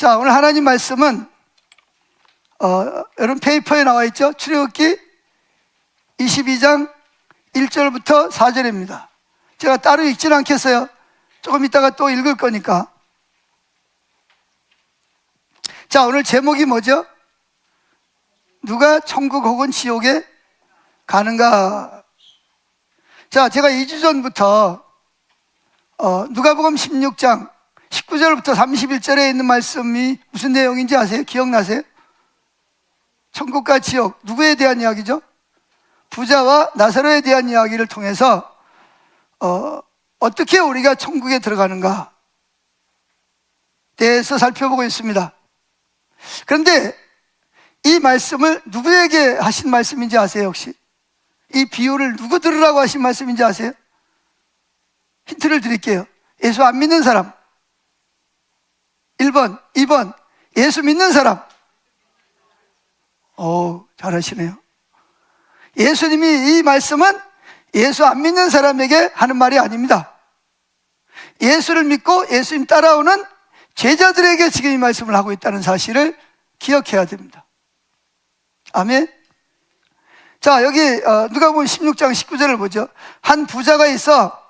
자, 오늘 하나님 말씀은 여러분 페이퍼에 나와 있죠? 출애굽기 22장 1절부터 4절입니다. 제가 따로 읽지는 않겠어요. 조금 이따가 또 읽을 거니까. 자, 오늘 제목이 뭐죠? 누가 천국 혹은 지옥에 가는가? 자, 제가 2주 전부터 누가복음 16장 19절부터 31절에 있는 말씀이 무슨 내용인지 아세요? 기억나세요? 천국과 지옥, 누구에 대한 이야기죠? 부자와 나사로에 대한 이야기를 통해서 어떻게 우리가 천국에 들어가는가 대해서 살펴보고 있습니다. 그런데 이 말씀을 누구에게 하신 말씀인지 아세요? 혹시 이 비유를 누구 들으라고 하신 말씀인지 아세요? 힌트를 드릴게요. 예수 안 믿는 사람 1번, 2번 예수 믿는 사람. 잘하시네요. 예수님이 이 말씀은 예수 안 믿는 사람에게 하는 말이 아닙니다. 예수를 믿고 예수님 따라오는 제자들에게 지금 이 말씀을 하고 있다는 사실을 기억해야 됩니다. 아멘. 자, 여기 누가복음 16장 19절을 보죠. 한 부자가 있어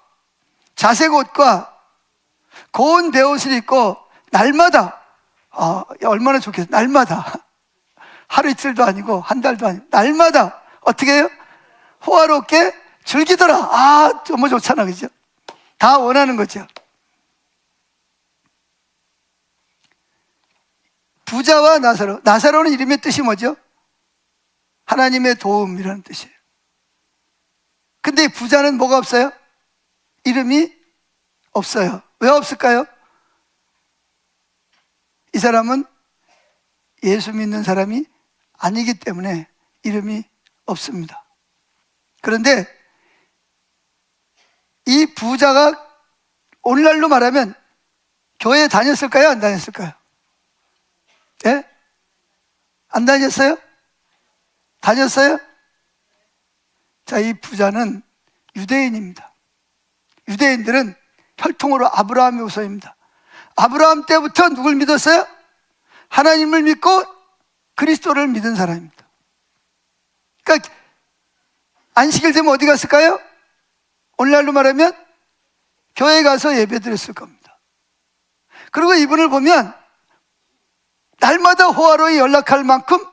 자색 옷과 고운 베옷을 입고 날마다 얼마나 좋겠어요. 날마다 하루 이틀도 아니고 한 달도 아니고 날마다 어떻게 해요? 호화롭게 즐기더라. 너무 좋잖아, 그죠? 다 원하는 거죠. 부자와 나사로. 나사로는 이름의 뜻이 뭐죠? 하나님의 도움이라는 뜻이에요. 근데 부자는 뭐가 없어요? 이름이 없어요. 왜 없을까요? 이 사람은 예수 믿는 사람이 아니기 때문에 이름이 없습니다. 그런데 이 부자가 오늘날로 말하면 교회에 다녔을까요? 안 다녔을까요? 예? 안 다녔어요? 다녔어요? 자, 이 부자는 유대인입니다. 유대인들은 혈통으로 아브라함의 후손입니다. 아브라함 때부터 누굴 믿었어요? 하나님을 믿고 그리스도를 믿은 사람입니다. 그러니까 안식일 되면 어디 갔을까요? 오늘날로 말하면 교회에 가서 예배 드렸을 겁니다. 그리고 이분을 보면 날마다 호화로이 연락할 만큼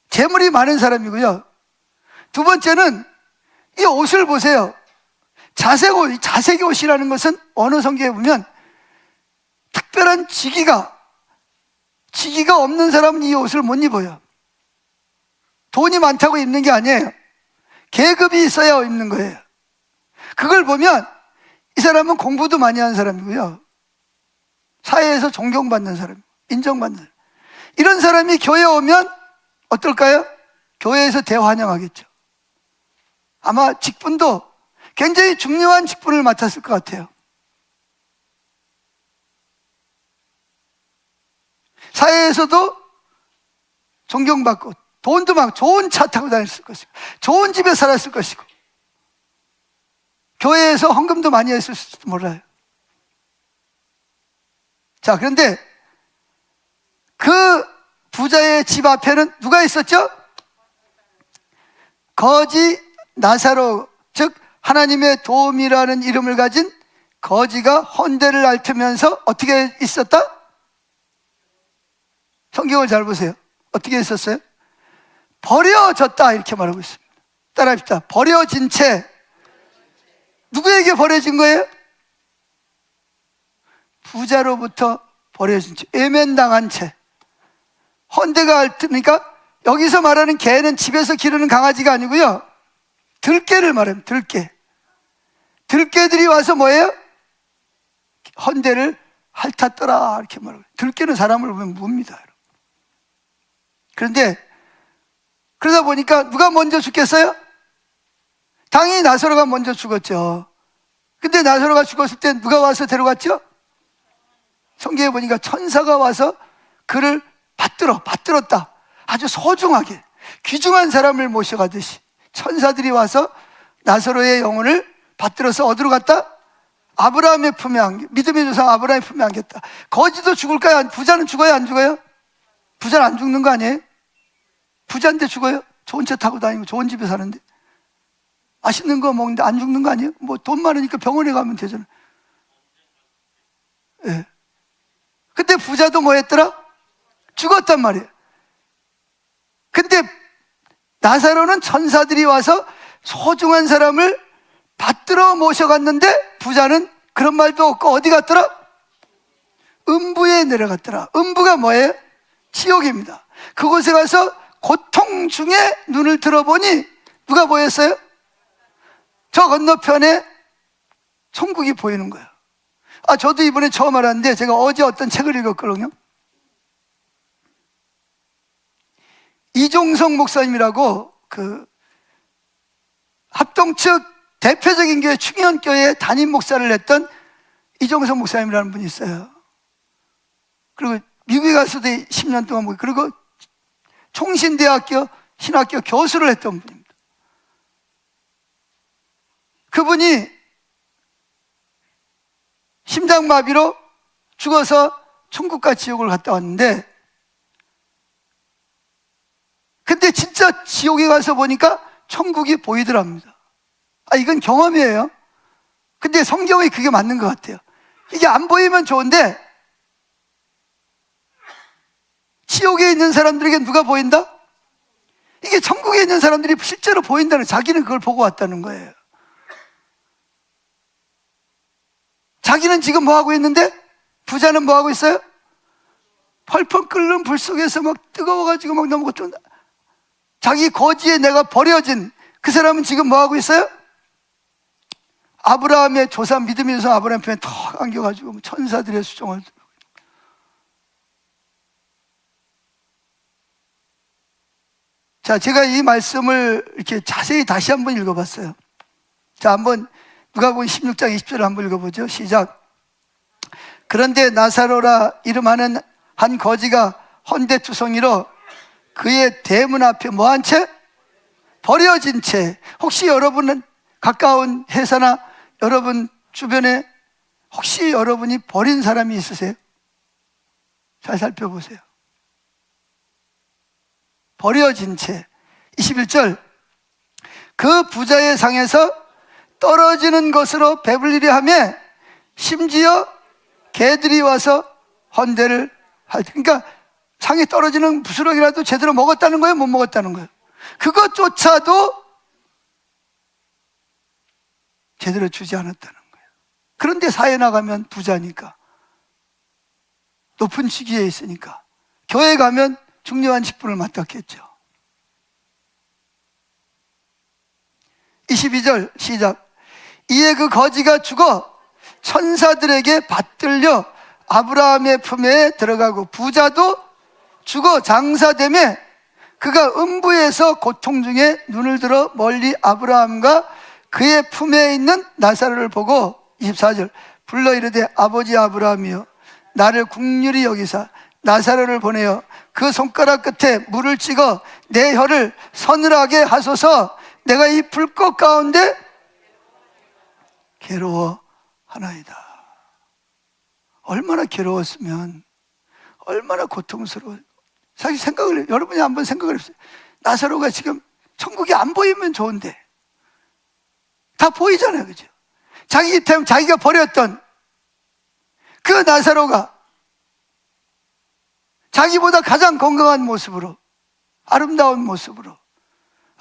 재물이 많은 사람이고요. 두 번째는 이 옷을 보세요. 자색 옷이라는 것은 어느 성경에 보면 특별한 직위가 없는 사람은 이 옷을 못 입어요. 돈이 많다고 입는 게 아니에요. 계급이 있어야 입는 거예요. 그걸 보면 이 사람은 공부도 많이 한 사람이고요. 사회에서 존경받는 사람, 인정받는 사람. 이런 사람이 교회에 오면 어떨까요? 교회에서 대환영하겠죠. 아마 직분도 굉장히 중요한 직분을 맡았을 것 같아요. 사회에서도 존경받고 돈도 막 좋은 차 타고 다녔을 것이고 좋은 집에 살았을 것이고 교회에서 헌금도 많이 했을지도 몰라요. 자, 그런데 그 부자의 집 앞에는 누가 있었죠? 거지 나사로, 즉 하나님의 도움이라는 이름을 가진 거지가 헌대를 앓으면서 어떻게 있었다? 성경을 잘 보세요. 어떻게 있었어요? 버려졌다 이렇게 말하고 있습니다. 따라합시다. 버려진 채. 누구에게 버려진 거예요? 부자로부터 버려진 채, 외면당한 채. 헌대가 앓으니까 여기서 말하는 개는 집에서 기르는 강아지가 아니고요, 들개를 말합니다. 들개. 들개들이 와서 뭐예요? 헌대를 핥았더라 이렇게 말하고. 들개는 사람을 보면 뭅니다. 그런데 그러다 보니까 누가 먼저 죽겠어요? 당연히 나사로가 먼저 죽었죠. 근데 나사로가 죽었을 때 누가 와서 데려갔죠? 성경에 보니까 천사가 와서 그를 받들었다. 아주 소중하게 귀중한 사람을 모셔가듯이 천사들이 와서 나사로의 영혼을 받들어서 어디로 갔다? 아브라함의 품에 안겨, 믿음의 조상 아브라함의 품에 안겼다. 거지도 죽을까요? 부자는 죽어요? 안 죽어요? 부자는 안 죽는 거 아니에요? 부자인데 죽어요? 좋은 차 타고 다니고 좋은 집에 사는데, 맛있는 거 먹는데 안 죽는 거 아니에요? 뭐 돈 많으니까 병원에 가면 되잖아요. 예. 근데 부자도 뭐 했더라? 죽었단 말이에요. 근데 나사로는 천사들이 와서 소중한 사람을 받들어 모셔갔는데, 부자는 그런 말도 없고 어디 갔더라? 음부에 내려갔더라. 음부가 뭐예요? 지옥입니다. 그곳에 가서 고통 중에 눈을 들어보니 누가 보였어요? 저 건너편에 천국이 보이는 거예요. 저도 이번에 처음 알았는데, 제가 어제 어떤 책을 읽었거든요. 이종성 목사님이라고 그 합동 측 대표적인 교회 충현교회 담임 목사를 했던 이종성 목사님이라는 분이 있어요. 그리고 미국에 가서도 10년 동안 그리고 총신대학교 신학교 교수를 했던 분입니다. 그분이 심장마비로 죽어서 천국과 지옥을 갔다 왔는데, 근데 진짜 지옥에 가서 보니까 천국이 보이더랍니다. 이건 경험이에요. 근데 성경이 그게 맞는 것 같아요. 이게 안 보이면 좋은데, 지옥에 있는 사람들에게 누가 보인다? 이게 천국에 있는 사람들이 실제로 보인다는, 자기는 그걸 보고 왔다는 거예요. 자기는 지금 뭐 하고 있는데, 부자는 뭐 하고 있어요? 펄펄 끓는 불 속에서 막 뜨거워가지고 막 너무 고통다. 자기 거지에 내가 버려진 그 사람은 지금 뭐 하고 있어요? 아브라함의 조상, 믿음의 조상 아브라함 편에 턱 안겨가지고 천사들의 수종을. 자, 제가 이 말씀을 이렇게 자세히 다시 한번 읽어봤어요. 자, 한번 누가복음 16장 20절을 한번 읽어보죠. 시작. 그런데 나사로라 이름하는 한 거지가 헌데투성이로 그의 대문 앞에 뭐한 채? 버려진 채. 혹시 여러분은 가까운 회사나 여러분 주변에 혹시 여러분이 버린 사람이 있으세요? 잘 살펴보세요. 버려진 채. 21절. 그 부자의 상에서 떨어지는 것으로 배불리려 하며 심지어 개들이 와서 헌대를 할 때, 그러니까 상에 떨어지는 부스러기라도 제대로 먹었다는 거예요? 못 먹었다는 거예요? 그것조차도 제대로 주지 않았다는 거예요. 그런데 사회 나가면 부자니까, 높은 직위에 있으니까, 교회 가면 중요한 직분을 맡았겠죠. 22절 시작. 이에 그 거지가 죽어 천사들에게 받들려 아브라함의 품에 들어가고 부자도 죽어 장사되며 그가 음부에서 고통 중에 눈을 들어 멀리 아브라함과 그의 품에 있는 나사로를 보고 24절 불러 이르되 아버지 아브라함이여 나를 긍휼히 여기사 나사로를 보내어 그 손가락 끝에 물을 찍어 내 혀를 서늘하게 하소서. 내가 이 불꽃 가운데 괴로워하나이다. 얼마나 괴로웠으면, 얼마나 고통스러워. 사실 여러분이 한번 생각을 해보세요. 나사로가 지금 천국이 안 보이면 좋은데 다 보이잖아요, 그죠? 자기가 버렸던 그 나사로가 자기보다 가장 건강한 모습으로, 아름다운 모습으로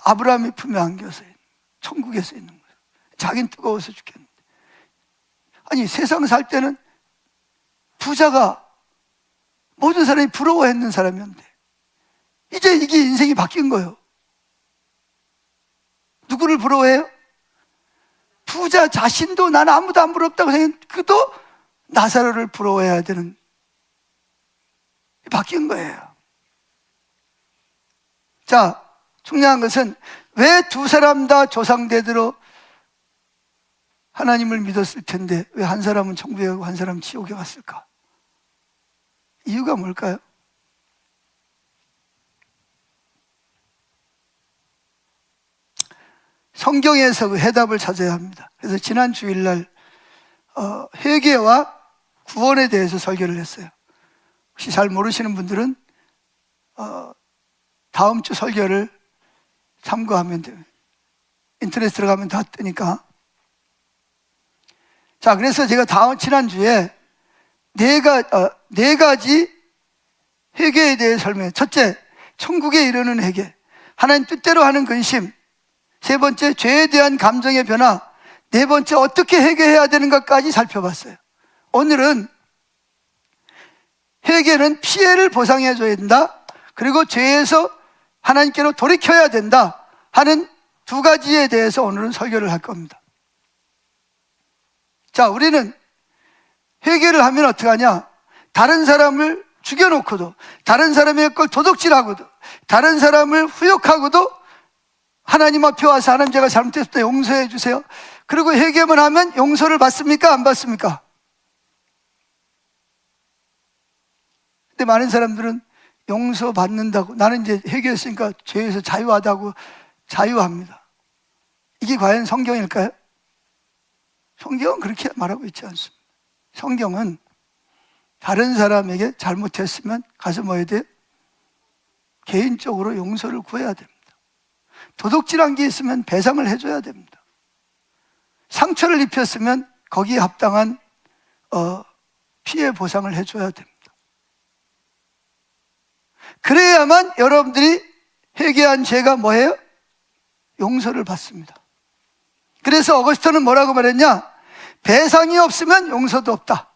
아브라함의 품에 안겨서 천국에서 있는 거예요. 자기는 뜨거워서 죽겠는데. 아니, 세상 살 때는 부자가 모든 사람이 부러워했는 사람이었는데 이제 이게 인생이 바뀐 거예요. 누구를 부러워해요? 부자 자신도 나는 아무도 안 부럽다고 생각했는데 그도 나사로를 부러워해야 되는, 바뀐 거예요. 자, 중요한 것은 왜 두 사람 다 조상대대로 하나님을 믿었을 텐데 왜 한 사람은 천국에 가고 한 사람은 지옥에 갔을까? 이유가 뭘까요? 성경에서 그 해답을 찾아야 합니다. 그래서 지난 주일날 회개와 구원에 대해서 설교를 했어요. 혹시 잘 모르시는 분들은 다음 주 설교를 참고하면 돼요. 인터넷 들어가면 다 뜨니까. 자, 그래서 제가 지난주에 네 가지 회개에 대해 설명해요. 첫째, 천국에 이르는 회개. 하나님 뜻대로 하는 근심. 세 번째, 죄에 대한 감정의 변화. 네 번째, 어떻게 회개해야 되는가까지 살펴봤어요. 오늘은 회개는 피해를 보상해 줘야 된다. 그리고 죄에서 하나님께로 돌이켜야 된다 하는 두 가지에 대해서 오늘은 설교를 할 겁니다. 자, 우리는 회개를 하면 어떻게 하냐? 다른 사람을 죽여놓고도, 다른 사람의 걸 도둑질하고도, 다른 사람을 후욕하고도 하나님 앞에 와서 하나님, 제가 잘못했을 때 용서해 주세요. 그리고 회개만 하면 용서를 받습니까? 안 받습니까? 근데 많은 사람들은 용서받는다고, 나는 이제 회개했으니까 죄에서 자유하다고 자유합니다. 이게 과연 성경일까요? 성경은 그렇게 말하고 있지 않습니다. 성경은 다른 사람에게 잘못했으면 가서 뭐 해야 돼요? 개인적으로 용서를 구해야 됩니다. 도둑질한 게 있으면 배상을 해줘야 됩니다. 상처를 입혔으면 거기에 합당한 피해 보상을 해줘야 됩니다. 그래야만 여러분들이 회개한 죄가 뭐예요? 용서를 받습니다. 그래서 어거스토는 뭐라고 말했냐? 배상이 없으면 용서도 없다.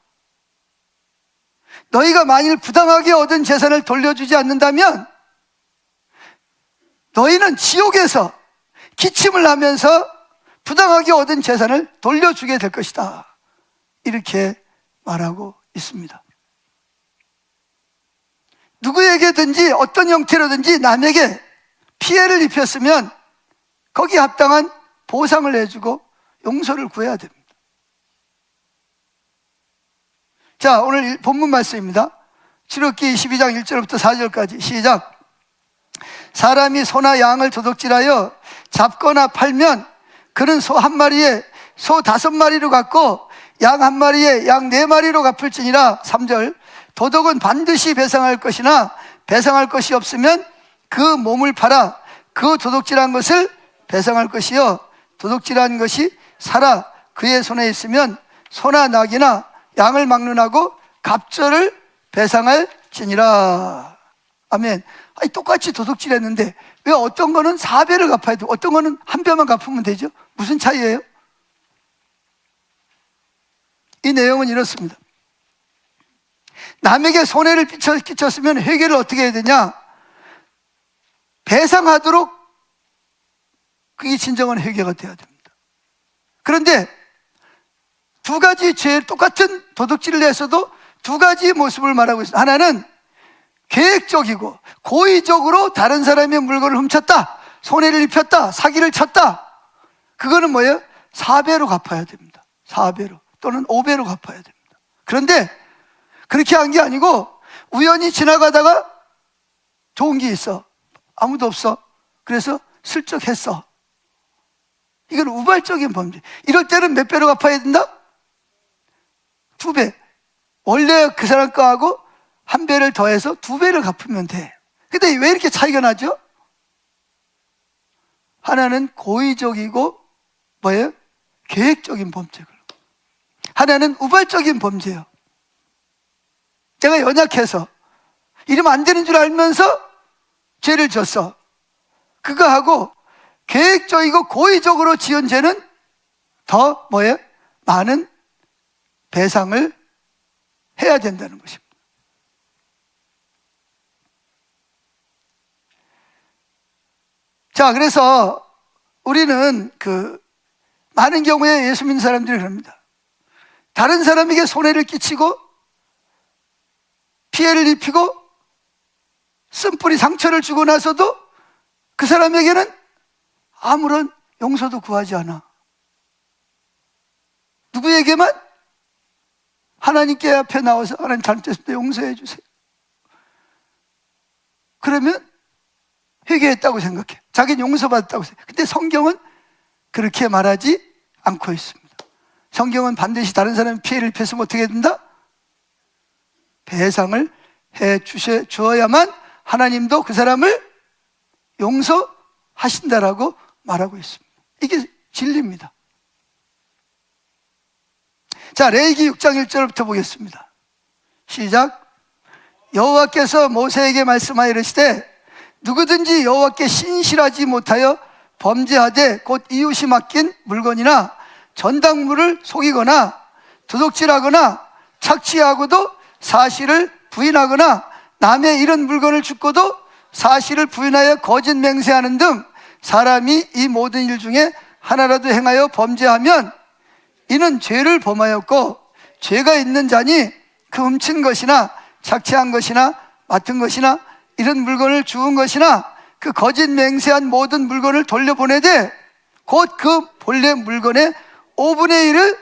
너희가 만일 부당하게 얻은 재산을 돌려주지 않는다면 너희는 지옥에서 기침을 하면서 부당하게 얻은 재산을 돌려주게 될 것이다. 이렇게 말하고 있습니다. 누구에게든지 어떤 형태로든지 남에게 피해를 입혔으면 거기에 합당한 보상을 해주고 용서를 구해야 됩니다. 자, 오늘 본문 말씀입니다. 출애굽기 22장 1절부터 4절까지 시작. 사람이 소나 양을 도둑질하여 잡거나 팔면 그는 소 한 마리에 소 5마리로 갚고 양 한 마리에 양 4마리로 갚을지니라. 3절. 도둑은 반드시 배상할 것이나 배상할 것이 없으면 그 몸을 팔아 그 도둑질한 것을 배상할 것이요, 도둑질한 것이 살아 그의 손에 있으면 소나 낙이나 양을 막론하고 갑절을 배상할지니라. 아멘. 아니, 똑같이 도둑질했는데 왜 어떤 거는 4배를 갚아야 되고 어떤 거는 1배만 갚으면 되죠? 무슨 차이예요? 이 내용은 이렇습니다. 남에게 손해를 끼쳤으면 회개를 어떻게 해야 되냐? 배상하도록, 그게 진정한 회개가 돼야 됩니다. 그런데 두 가지 죄, 똑같은 도둑질을 해서도 두 가지 모습을 말하고 있습니다. 하나는 계획적이고 고의적으로 다른 사람의 물건을 훔쳤다, 손해를 입혔다, 사기를 쳤다. 그거는 뭐예요? 4배로 갚아야 됩니다. 4배로 또는 5배로 갚아야 됩니다. 그런데 그렇게 한 게 아니고 우연히 지나가다가 좋은 게 있어, 아무도 없어, 그래서 슬쩍 했어. 이건 우발적인 범죄. 이럴 때는 몇 배로 갚아야 된다? 2배. 원래 그 사람 거하고 1배를 더해서 2배를 갚으면 돼. 근데 왜 이렇게 차이가 나죠? 하나는 고의적이고 뭐예요? 계획적인 범죄고, 하나는 우발적인 범죄예요. 제가 연약해서 이러면 안 되는 줄 알면서 죄를 졌어. 그거하고 계획적이고 고의적으로 지은 죄는 더 뭐예요? 많은 배상을 해야 된다는 것입니다. 자, 그래서 우리는 많은 경우에 예수 믿는 사람들이 그럽니다. 다른 사람에게 손해를 끼치고 피해를 입히고 쓴뿌리 상처를 주고 나서도 그 사람에게는 아무런 용서도 구하지 않아. 누구에게만? 하나님께 앞에 나와서 하나님 잘못했을 용서해 주세요. 그러면 회개했다고 생각해. 자기는 용서받았다고 생각해. 근데 성경은 그렇게 말하지 않고 있습니다. 성경은 반드시 다른 사람이 피해를 입혔으면 어떻게 된다? 배상을 해 주어야만 하나님도 그 사람을 용서하신다라고 말하고 있습니다. 이게 진리입니다. 자, 레위기 6장 1절부터 보겠습니다. 시작. 여호와께서 모세에게 말씀하여 이르시되 누구든지 여호와께 신실하지 못하여 범죄하되 곧 이웃이 맡긴 물건이나 전당물을 속이거나 도둑질하거나 착취하고도 사실을 부인하거나 남의 이런 물건을 줍고도 사실을 부인하여 거짓 맹세하는 등 사람이 이 모든 일 중에 하나라도 행하여 범죄하면 이는 죄를 범하였고 죄가 있는 자니 그 훔친 것이나 착취한 것이나 맡은 것이나 이런 물건을 주운 것이나 그 거짓 맹세한 모든 물건을 돌려보내되 곧 그 본래 물건의 5분의 1을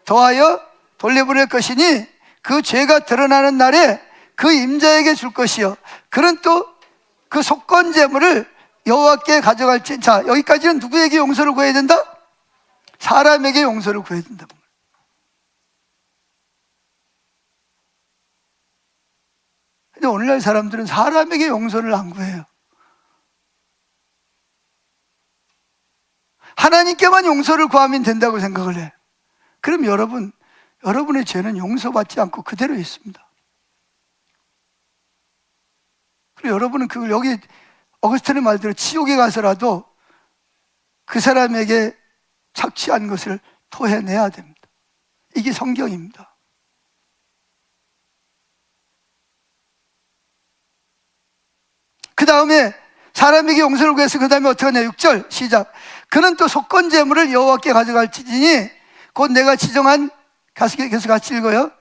더하여 돌려보낼 것이니 그 죄가 드러나는 날에 그 임자에게 줄 것이요 그는 또 그 속건 제물을 여호와께 가져갈지. 자, 여기까지는 누구에게 용서를 구해야 된다? 사람에게 용서를 구해야 된다. 근데 오늘날 사람들은 사람에게 용서를 안 구해요. 하나님께만 용서를 구하면 된다고 생각을 해. 그럼 여러분의 죄는 용서받지 않고 그대로 있습니다. 그리고 여러분은 그걸 여기 어거스틴의 말대로 지옥에 가서라도 그 사람에게 착취한 것을 토해내야 됩니다. 이게 성경입니다. 그 다음에 사람에게 용서를 구해서 그 다음에 어떻게 하냐. 6절 시작. 그는 또 속건 제물을 여호와께 가져갈지니 곧 내가 지정한, 계속 같이 읽어요.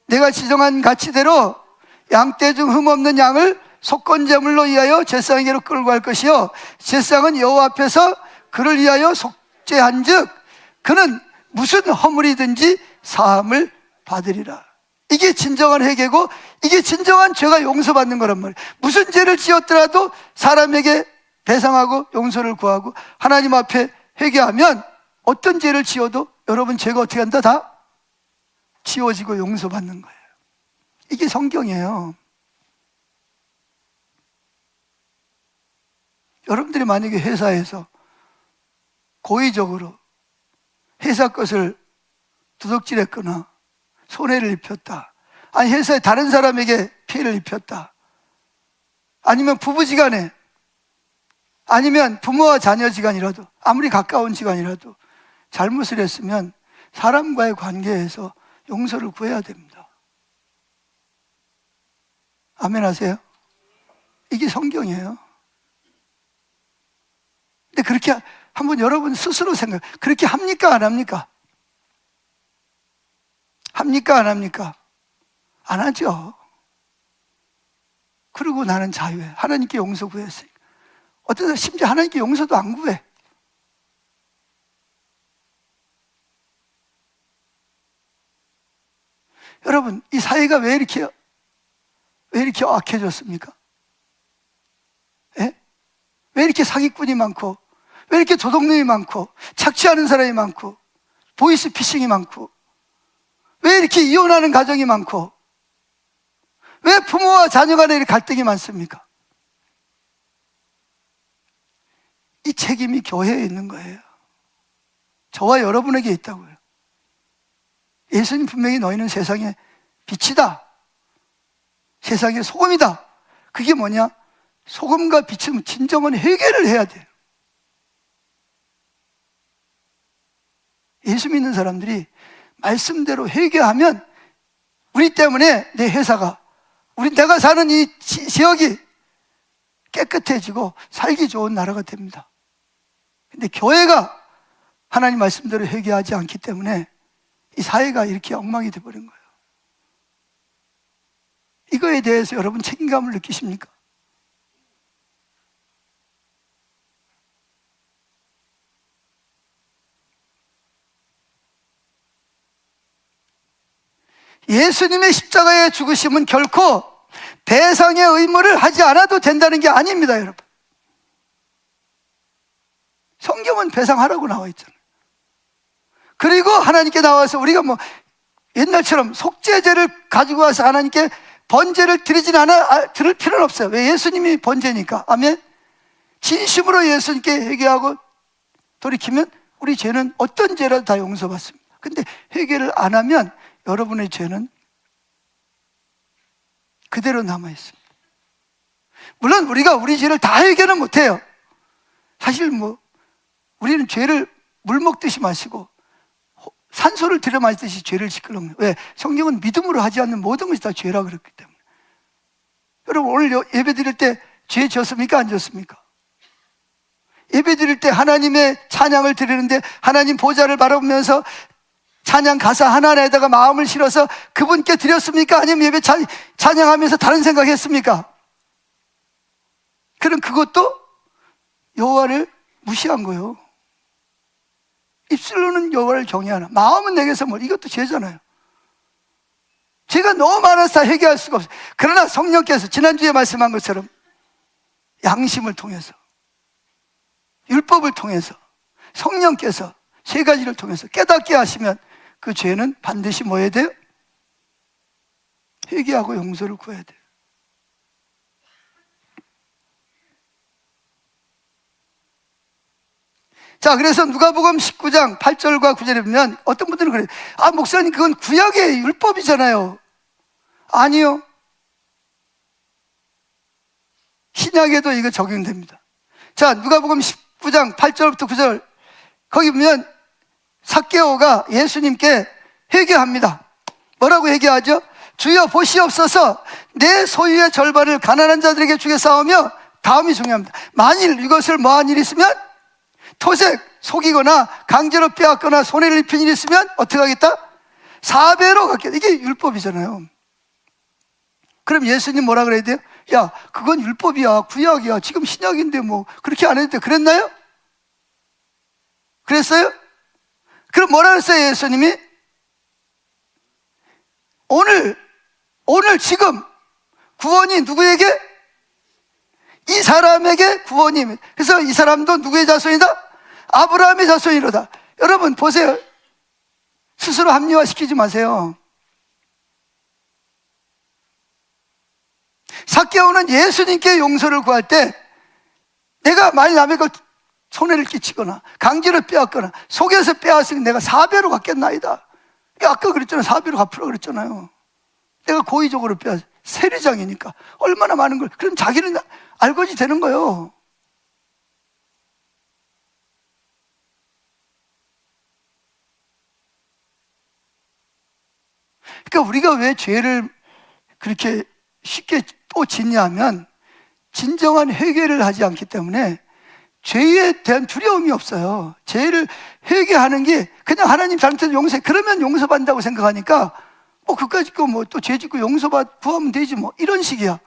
내가 지정한 가치대로 양떼 중 흠없는 양을 속건 제물로 위하여 제사장에게로 끌고 갈 것이요 제사장은 여호와 앞에서 그를 위하여 속죄한즉 그는 무슨 허물이든지 사함을 받으리라. 이게 진정한 회개고 이게 진정한 죄가 용서받는 거란 말이에요. 무슨 죄를 지었더라도 사람에게 배상하고 용서를 구하고 하나님 앞에 회개하면 어떤 죄를 지어도 여러분 죄가 어떻게 한다? 다 지워지고 용서받는 거예요. 이게 성경이에요. 여러분들이 만약에 회사에서 고의적으로 회사 것을 도둑질했거나 손해를 입혔다, 아니 회사에 다른 사람에게 피해를 입혔다, 아니면 부부지간에, 아니면 부모와 자녀지간이라도 아무리 가까운 지간이라도 잘못을 했으면 사람과의 관계에서 용서를 구해야 됩니다. 아멘 하세요? 이게 성경이에요. 근데 그렇게 한번 여러분 스스로 그렇게 합니까? 안 합니까? 합니까? 안 합니까? 안 하죠. 그리고 나는 자유해. 하나님께 용서 구했으니까. 어떤 사람 심지어 하나님께 용서도 안 구해. 여러분, 이 사회가 왜 이렇게 악해졌습니까? 예? 왜 이렇게 사기꾼이 많고, 왜 이렇게 도둑놈이 많고, 착취하는 사람이 많고, 보이스피싱이 많고, 왜 이렇게 이혼하는 가정이 많고, 왜 부모와 자녀 간에 이렇게 갈등이 많습니까? 이 책임이 교회에 있는 거예요. 저와 여러분에게 있다고요. 예수님 분명히 너희는 세상의 빛이다, 세상의 소금이다. 그게 뭐냐? 소금과 빛은 진정한 회개를 해야 돼요. 예수 믿는 사람들이 말씀대로 회개하면 우리 때문에 내 회사가, 내가 사는 이 지역이 깨끗해지고 살기 좋은 나라가 됩니다. 근데 교회가 하나님 말씀대로 회개하지 않기 때문에 이 사회가 이렇게 엉망이 되어버린 거예요. 이거에 대해서 여러분 책임감을 느끼십니까? 예수님의 십자가의 죽으심은 결코 배상의 의무를 하지 않아도 된다는 게 아닙니다, 여러분. 성경은 배상하라고 나와 있잖아요. 그리고 하나님께 나와서 우리가 뭐 옛날처럼 속죄제를 가지고 와서 하나님께 번제를 드릴 필요는 없어요. 왜? 예수님이 번제니까. 아멘. 진심으로 예수님께 회개하고 돌이키면 우리 죄는 어떤 죄라도 다 용서받습니다. 근데 회개를 안 하면 여러분의 죄는 그대로 남아있습니다. 물론 우리가 우리 죄를 다 해결은 못해요. 사실 뭐 우리는 죄를 물 먹듯이 마시고 산소를 들여 마시듯이 죄를 씻으려면, 왜? 성경은 믿음으로 하지 않는 모든 것이 다 죄라 그랬기 때문에. 여러분, 오늘 예배 드릴 때 죄 졌습니까? 안 졌습니까? 예배 드릴 때 하나님의 찬양을 드리는데 하나님 보좌를 바라보면서 찬양 가사 하나하나에다가 마음을 실어서 그분께 드렸습니까? 아니면 예배 찬양하면서 다른 생각했습니까? 그럼 그것도 여호와를 무시한 거예요. 입술로는 여호와를 경외하나 마음은 내게서 멀리. 이것도 죄잖아요. 죄가 너무 많아서 다 회개할 수가 없어요. 그러나 성령께서 지난주에 말씀한 것처럼 양심을 통해서, 율법을 통해서, 성령께서 세 가지를 통해서 깨닫게 하시면 그 죄는 반드시 뭐 해야 돼요? 회개하고 용서를 구해야 돼요. 자, 그래서 누가복음 19장 8절과 9절에 보면 어떤 분들은 그래요. 아, 목사님, 그건 구약의 율법이잖아요. 아니요. 신약에도 이거 적용됩니다. 자, 누가복음 19장 8절부터 9절, 거기 보면 삭개오가 예수님께 회개합니다. 뭐라고 회개하죠? 주여 보시옵소서, 내 소유의 절반을 가난한 자들에게 주겠사오며, 다음이 중요합니다. 만일 이것을 뭐한 일이 있으면, 토색, 속이거나 강제로 빼앗거나 손해를 입힌 일이 있으면 어떻게 하겠다? 4배로 갚겠다. 이게 율법이잖아요. 그럼 예수님 뭐라 그래야 돼요? 야, 그건 율법이야, 구약이야, 지금 신약인데 뭐 그렇게 안 해도 돼. 그랬나요? 그랬어요? 그럼 뭐라 그랬어요 예수님이? 오늘 지금 구원이 누구에게? 이 사람에게 구원이. 그래서 이 사람도 누구의 자손이다? 아브라함의 자손이로다. 여러분 보세요. 스스로 합리화시키지 마세요. 삭개오는 예수님께 용서를 구할 때, 내가 만일 남의 걸 손해를 끼치거나 강제로 빼앗거나 속여서 빼앗으면 내가 4배로 갚겠나이다. 아까 그랬잖아요. 4배로 갚으라고 그랬잖아요. 내가 고의적으로 빼앗, 세리장이니까 얼마나 많은 걸. 그럼 자기는 알거지 되는 거예요. 그러니까 우리가 왜 죄를 그렇게 쉽게 또 짓냐 하면, 진정한 회개를 하지 않기 때문에 죄에 대한 두려움이 없어요. 죄를 회개하는 게 그냥 하나님 잘못해서 용서해, 그러면 용서받는다고 생각하니까 뭐 그까짓 거 뭐 또 죄 짓고 구하면 되지 뭐, 이런 식이야.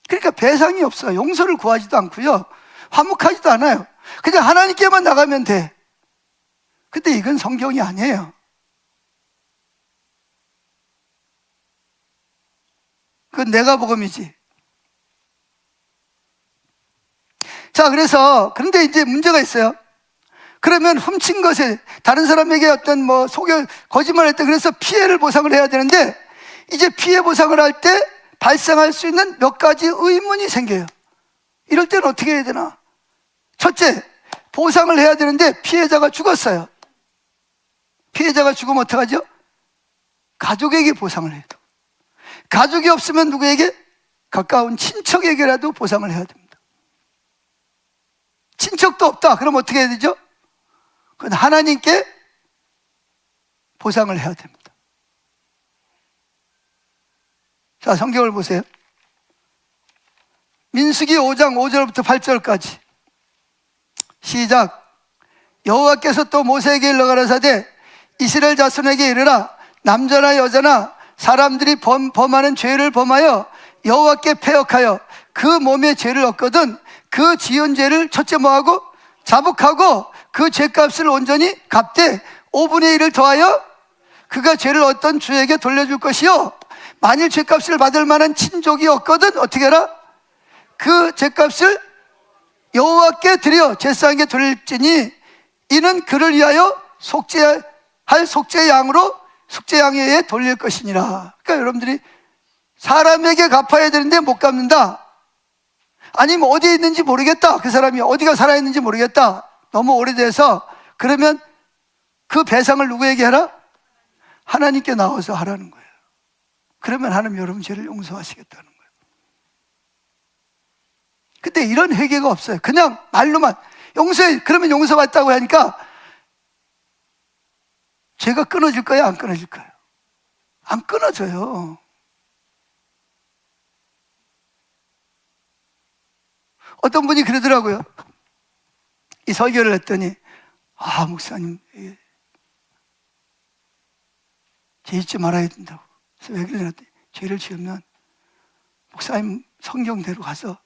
그러니까 배상이 없어요. 용서를 구하지도 않고요, 화목하지도 않아요. 그냥 하나님께만 나가면 돼. 근데 이건 성경이 아니에요. 그건 내가 복음이지. 자, 그런데 이제 문제가 있어요. 그러면 훔친 것에 다른 사람에게 어떤 뭐 거짓말을 했다, 그래서 피해를 보상을 해야 되는데, 이제 피해 보상을 할 때 발생할 수 있는 몇 가지 의문이 생겨요. 이럴 때는 어떻게 해야 되나? 첫째, 보상을 해야 되는데 피해자가 죽었어요. 피해자가 죽으면 어떡하죠? 가족에게 보상을 해야 돼요. 가족이 없으면 누구에게? 가까운 친척에게라도 보상을 해야 됩니다. 친척도 없다. 그럼 어떻게 해야 되죠? 그건 하나님께 보상을 해야 됩니다. 자, 성경을 보세요. 민수기 5장 5절부터 8절까지 시작. 여호와께서 또 모세에게 일러 가라사대, 이스라엘 자손에게 이르라, 남자나 여자나 사람들이 범하는 죄를 범하여 여호와께 패역하여 그 몸의 죄를 얻거든 그 지은 죄를 첫째 뭐하고? 자복하고 그 죄값을 온전히 갚되 5분의 1을 더하여 그가 죄를 얻던 주에게 돌려줄 것이요, 만일 죄값을 받을 만한 친족이 없거든 어떻게 해라? 그 죄값을 여호와께 드려 제사장에게 돌릴지니 이는 그를 위하여 속죄할 속죄 양으로 속죄 양에 돌릴 것이니라. 그러니까 여러분들이 사람에게 갚아야 되는데 못 갚는다, 아니면 어디에 있는지 모르겠다, 그 사람이 어디가 살아있는지 모르겠다, 너무 오래돼서, 그러면 그 배상을 누구에게 하라? 하나님께 나와서 하라는 거예요. 그러면 하나님 여러분 죄를 용서하시겠다는 거예요. 근데 이런 회개가 없어요. 그냥 말로만 용서해, 그러면 용서받다고 하니까 죄가 끊어질 거예요, 안 끊어질 거예요? 안 끊어져요. 어떤 분이 그러더라고요. 이 설교를 했더니, 목사님, 죄 짓지 말아야 된다고. 그래서 왜 그러냐더니, 죄를 지으면 목사님 성경대로 가서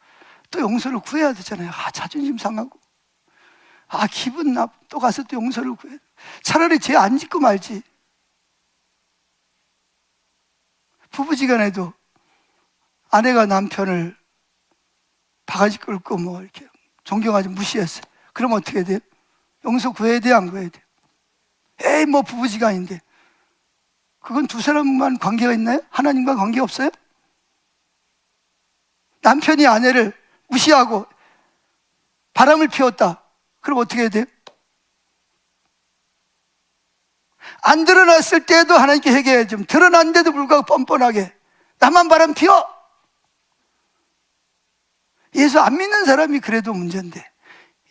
또 용서를 구해야 되잖아요. 자존심 상하고, 기분 또 가서 또 용서를 구해. 차라리 죄 안 짓고 말지. 부부지간에도 아내가 남편을 바가지 끌고 이렇게 존경하지 무시했어요. 그럼 어떻게 돼요? 용서 구해야 돼요, 안 구해야 돼요? 에이, 부부지간인데. 그건 두 사람만 관계가 있나요? 하나님과 관계 없어요? 남편이 아내를 무시하고 바람을 피웠다. 그럼 어떻게 해야 돼요? 안 드러났을 때도 하나님께 회개해야지. 드러났는데도 불구하고 뻔뻔하게 나만 바람 피워? 예수 안 믿는 사람이 그래도 문제인데,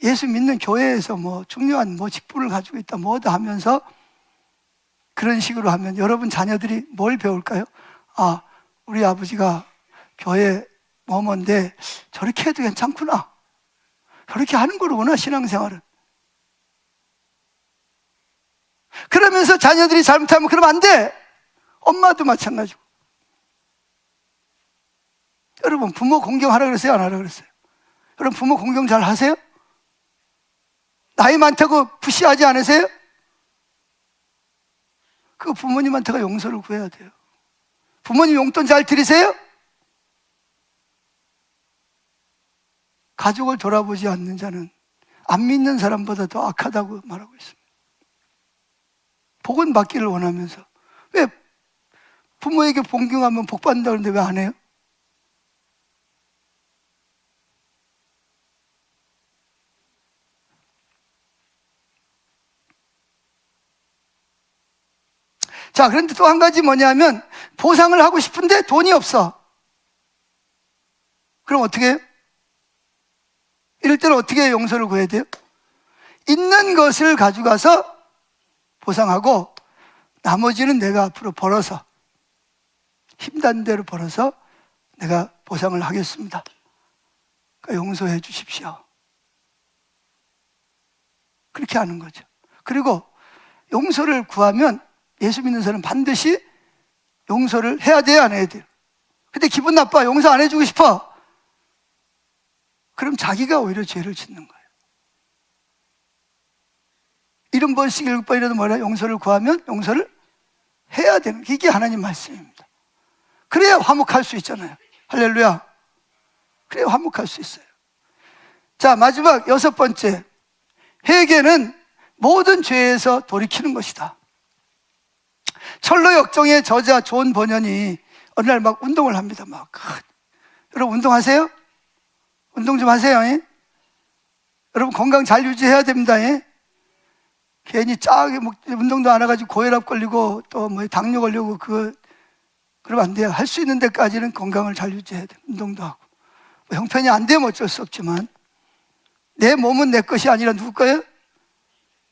예수 믿는 교회에서 중요한 직분을 가지고 있다 뭐다 하면서 그런 식으로 하면 여러분 자녀들이 뭘 배울까요? 우리 아버지가 교회 뭐뭔데 저렇게 해도 괜찮구나, 저렇게 하는 거로구나, 신앙생활은. 그러면서 자녀들이 잘못하면 그러면 안 돼. 엄마도 마찬가지고. 여러분, 부모 공경하라 그랬어요, 안 하라 그랬어요? 여러분, 부모 공경 잘 하세요? 나이 많다고 푸시하지 않으세요? 그 부모님한테가 용서를 구해야 돼요. 부모님 용돈 잘 드리세요? 가족을 돌아보지 않는 자는 안 믿는 사람보다 더 악하다고 말하고 있습니다. 복은 받기를 원하면서. 왜 부모에게 봉경하면 복 받는다 그러는데 왜 안 해요? 자, 그런데 또 한 가지 뭐냐면, 보상을 하고 싶은데 돈이 없어. 그럼 어떻게 해요? 이럴 때는 어떻게 용서를 구해야 돼요? 있는 것을 가져가서 보상하고, 나머지는 내가 앞으로 벌어서, 힘단 대로 벌어서 내가 보상을 하겠습니다. 그러니까 용서해 주십시오. 그렇게 하는 거죠. 그리고 용서를 구하면 예수 믿는 사람은 반드시 용서를 해야 돼요, 안 해야 돼요? 근데 기분 나빠, 용서 안 해주고 싶어. 그럼 자기가 오히려 죄를 짓는 거예요. 70번씩 7번이라도 뭐라, 용서를 구하면 용서를 해야 되는, 이게 하나님 말씀입니다. 그래야 화목할 수 있잖아요. 할렐루야. 그래야 화목할 수 있어요. 자, 마지막 6번째, 회개는 모든 죄에서 돌이키는 것이다. 철로 역정의 저자 존 버년이 어느 날 막 운동을 합니다. 여러분 운동하세요? 운동 좀 하세요. 예? 여러분 건강 잘 유지해야 됩니다. 예? 괜히 짜게 운동도 안 해가지고 고혈압 걸리고 또 당뇨 걸리고 그러면 안 돼요. 할 수 있는 데까지는 건강을 잘 유지해야 돼요. 운동도 하고. 형편이 안 되면 어쩔 수 없지만, 내 몸은 내 것이 아니라 누구 거예요?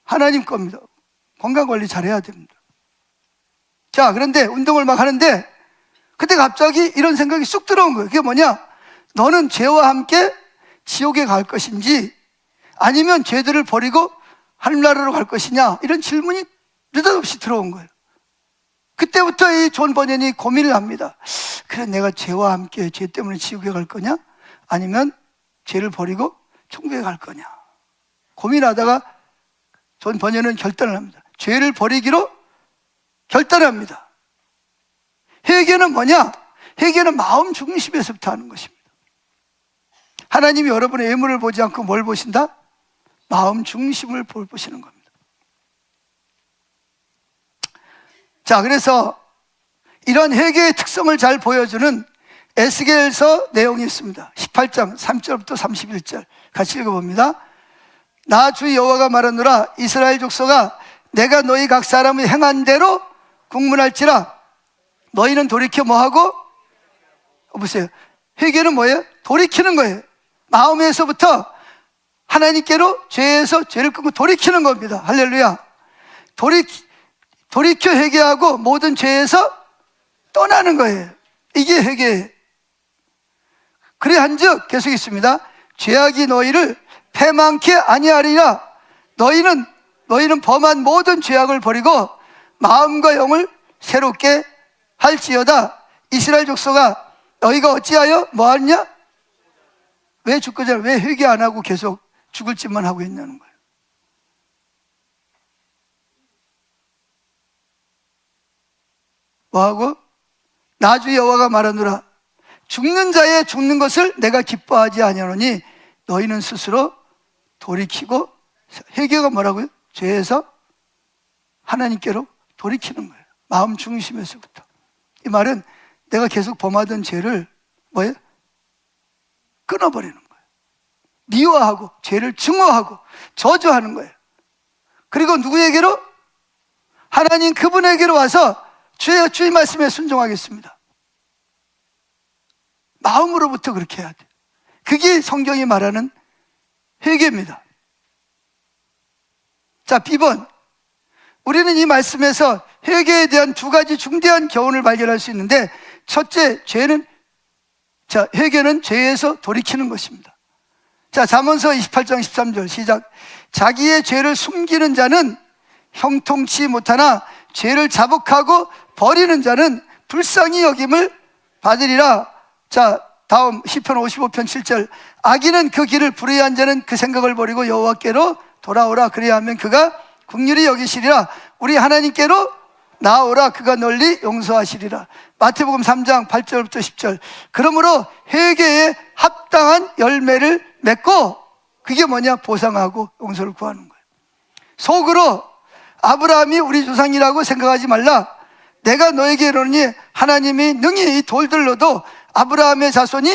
하나님 겁니다. 건강 관리 잘해야 됩니다. 자, 그런데 운동을 막 하는데 그때 갑자기 이런 생각이 쑥 들어온 거예요. 그게 뭐냐? 너는 죄와 함께 지옥에 갈 것인지 아니면 죄들을 버리고 하늘나라로 갈 것이냐, 이런 질문이 느닷없이 들어온 거예요. 그때부터 이 존 버년이 고민을 합니다. 그래, 내가 죄와 함께 죄 때문에 지옥에 갈 거냐, 아니면 죄를 버리고 천국에 갈 거냐. 고민하다가 존 버년은 결단을 합니다. 죄를 버리기로 결단합니다. 회개는 뭐냐? 회개는 마음 중심에서부터 하는 것입니다. 하나님이 여러분의 외모를 보지 않고 뭘 보신다? 마음 중심을 보시는 겁니다. 자, 그래서 이런 회개의 특성을 잘 보여주는 에스겔서 내용이 있습니다. 18장 3절부터 31절 같이 읽어봅니다. 나 주 여호와가 말하노라. 이스라엘 족속아, 내가 너희 각 사람의 행한 대로 국문할지라. 너희는 돌이켜 뭐하고? 보세요. 회개는 뭐예요? 돌이키는 거예요. 마음에서부터 하나님께로 죄에서 죄를 끊고 돌이키는 겁니다. 할렐루야. 돌이켜 회개하고 모든 죄에서 떠나는 거예요. 이게 회개예요. 그래 한즉 계속 있습니다. 죄악이 너희를 패망케 아니하리라. 너희는 범한 모든 죄악을 버리고 마음과 영을 새롭게 할지어다. 이스라엘 족속아, 너희가 어찌하여 뭐하느냐? 왜 죽고자 왜 회개 안 하고 계속 죽을 짓만 하고 있냐는 거예요. 뭐하고? 나 주 여호와가 말하노라. 죽는 자의 죽는 것을 내가 기뻐하지 아니하노니 너희는 스스로 돌이키고. 회개가 뭐라고요? 죄에서 하나님께로 돌이키는 거예요. 마음 중심에서부터. 이 말은 내가 계속 범하던 죄를 뭐예요? 끊어버리는 거예요. 미워하고 죄를 증오하고 저주하는 거예요. 그리고 누구에게로? 하나님 그분에게로 와서 주여 주의 말씀에 순종하겠습니다. 마음으로부터 그렇게 해야 돼요. 그게 성경이 말하는 회개입니다. 자, B번. 우리는 이 말씀에서 회개에 대한 두 가지 중대한 교훈을 발견할 수 있는데, 첫째, 회개는 죄에서 돌이키는 것입니다. 자, 잠언서 28장 13절 시작. 자기의 죄를 숨기는 자는 형통치 못하나 죄를 자복하고 버리는 자는 불쌍히 여김을 받으리라. 자, 다음 시편 55편 7절. 악인은 그 길을 불의한 자는 그 생각을 버리고 여호와께로 돌아오라. 그리하면 그가 긍휼히 여기시리라. 우리 하나님께로 나오라. 그가 널리 용서하시리라. 마태복음 3장 8절부터 10절. 그러므로 회개에 합당한 열매를 맺고, 그게 뭐냐? 보상하고 용서를 구하는 거예요. 속으로 아브라함이 우리 조상이라고 생각하지 말라. 내가 너에게 이르노니 하나님이 능히 이 돌들로도 아브라함의 자손이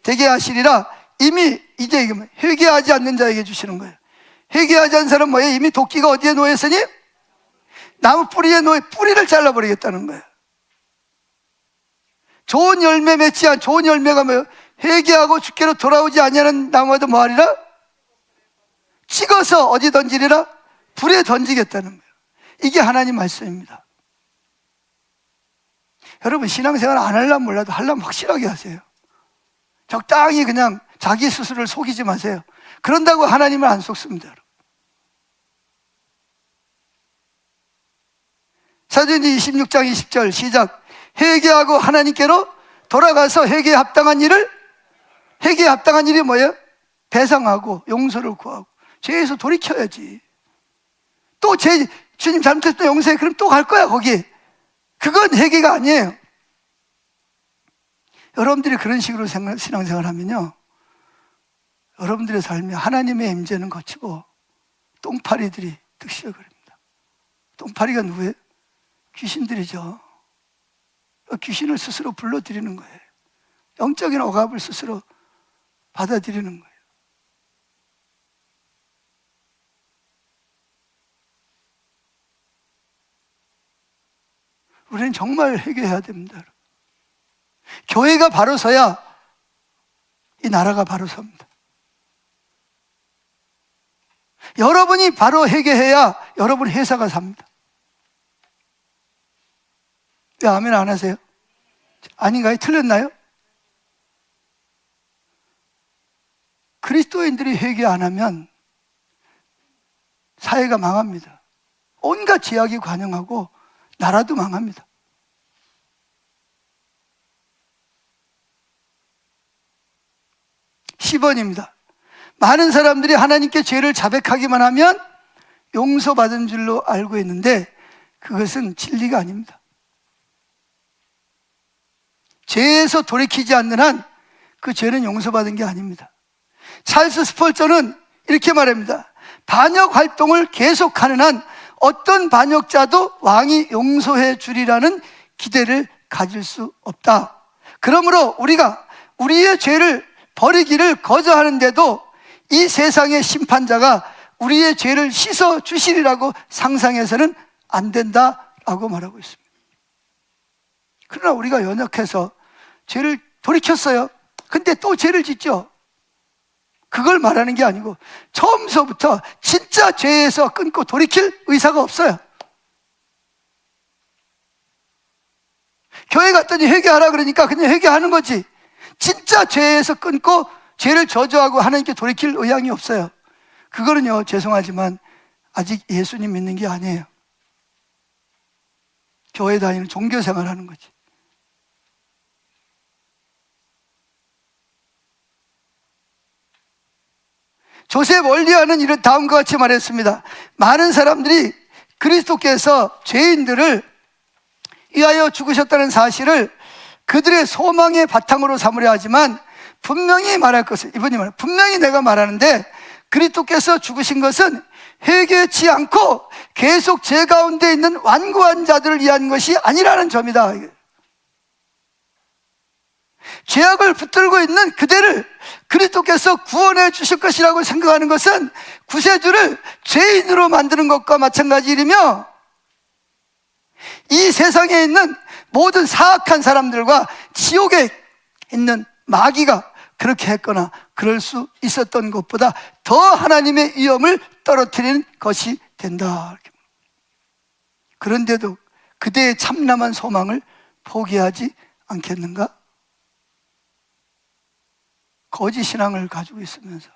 되게 하시리라. 이미 이제 회개하지 않는 자에게 주시는 거예요. 회개하지 않는 사람은 뭐예요? 이미 도끼가 어디에 놓였으니? 나무 뿌리에 뿌리를 잘라버리겠다는 거예요. 좋은 열매 맺지 않은, 좋은 열매가 뭐예요? 회개하고 주께로 돌아오지 아니하는 나무도 뭐하리라? 찍어서 어디 던지리라? 불에 던지겠다는 거예요. 이게 하나님 말씀입니다. 여러분, 신앙생활 안 하려면 몰라도 하려면 확실하게 하세요. 적당히 그냥 자기 스스로를 속이지 마세요. 그런다고 하나님을 안 속습니다. 사도행전 26장 20절 시작. 회개하고 하나님께로 돌아가서 회개에 합당한 일이 뭐예요? 배상하고 용서를 구하고 죄에서 돌이켜야지. 또 주님 잘못했다 용서해. 그럼 또 갈 거야 거기. 그건 회개가 아니에요. 여러분들이 그런 식으로 신앙생활 하면요, 여러분들의 삶에 하나님의 임재는 거치고 똥파리들이 득실을 거립니다. 똥파리가 누구예요? 귀신들이죠. 귀신을 스스로 불러들이는 거예요. 영적인 억압을 스스로 받아들이는 거예요. 우리는 정말 회개해야 됩니다. 교회가 바로 서야 이 나라가 바로 섭니다. 여러분이 바로 회개해야 여러분 회사가 삽니다. 왜 아멘 안 하세요? 아닌가요? 틀렸나요? 그리스도인들이 회개 안 하면 사회가 망합니다. 온갖 제약이 관영하고 나라도 망합니다. (10번입니다) 많은 사람들이 하나님께 죄를 자백하기만 하면 용서받은 줄로 알고 있는데 그것은 진리가 아닙니다. 죄에서 돌이키지 않는 한 그 죄는 용서받은 게 아닙니다. 찰스 스펄전은 이렇게 말합니다. 반역 활동을 계속하는 한 어떤 반역자도 왕이 용서해 주리라는 기대를 가질 수 없다. 그러므로 우리가 우리의 죄를 버리기를 거절하는데도 이 세상의 심판자가 우리의 죄를 씻어 주시리라고 상상해서는 안 된다라고 말하고 있습니다. 그러나 우리가 연약해서 죄를 돌이켰어요. 근데 또 죄를 짓죠. 그걸 말하는 게 아니고 처음서부터 진짜 죄에서 끊고 돌이킬 의사가 없어요. 교회 갔더니 회개하라 그러니까 그냥 회개하는 거지, 진짜 죄에서 끊고 죄를 저주하고 하나님께 돌이킬 의향이 없어요. 그거는요, 죄송하지만 아직 예수님 믿는 게 아니에요. 교회 다니는 종교생활 하는 거지. 조셉 월리아는 이런 다음과 같이 말했습니다. 많은 사람들이 그리스도께서 죄인들을 위하여 죽으셨다는 사실을 그들의 소망의 바탕으로 삼으려 하지만 분명히 말할 것은, 이분이 말해요. 분명히 내가 말하는데 그리스도께서 죽으신 것은 회개치 않고 계속 죄 가운데 있는 완고한 자들을 위한 것이 아니라는 점이다. 죄악을 붙들고 있는 그대를 그리스도께서 구원해 주실 것이라고 생각하는 것은 구세주를 죄인으로 만드는 것과 마찬가지 일이며, 이 세상에 있는 모든 사악한 사람들과 지옥에 있는 마귀가 그렇게 했거나 그럴 수 있었던 것보다 더 하나님의 위엄을 떨어뜨리는 것이 된다. 그런데도 그대의 참남한 소망을 포기하지 않겠는가? 거짓 신앙을 가지고 있으면서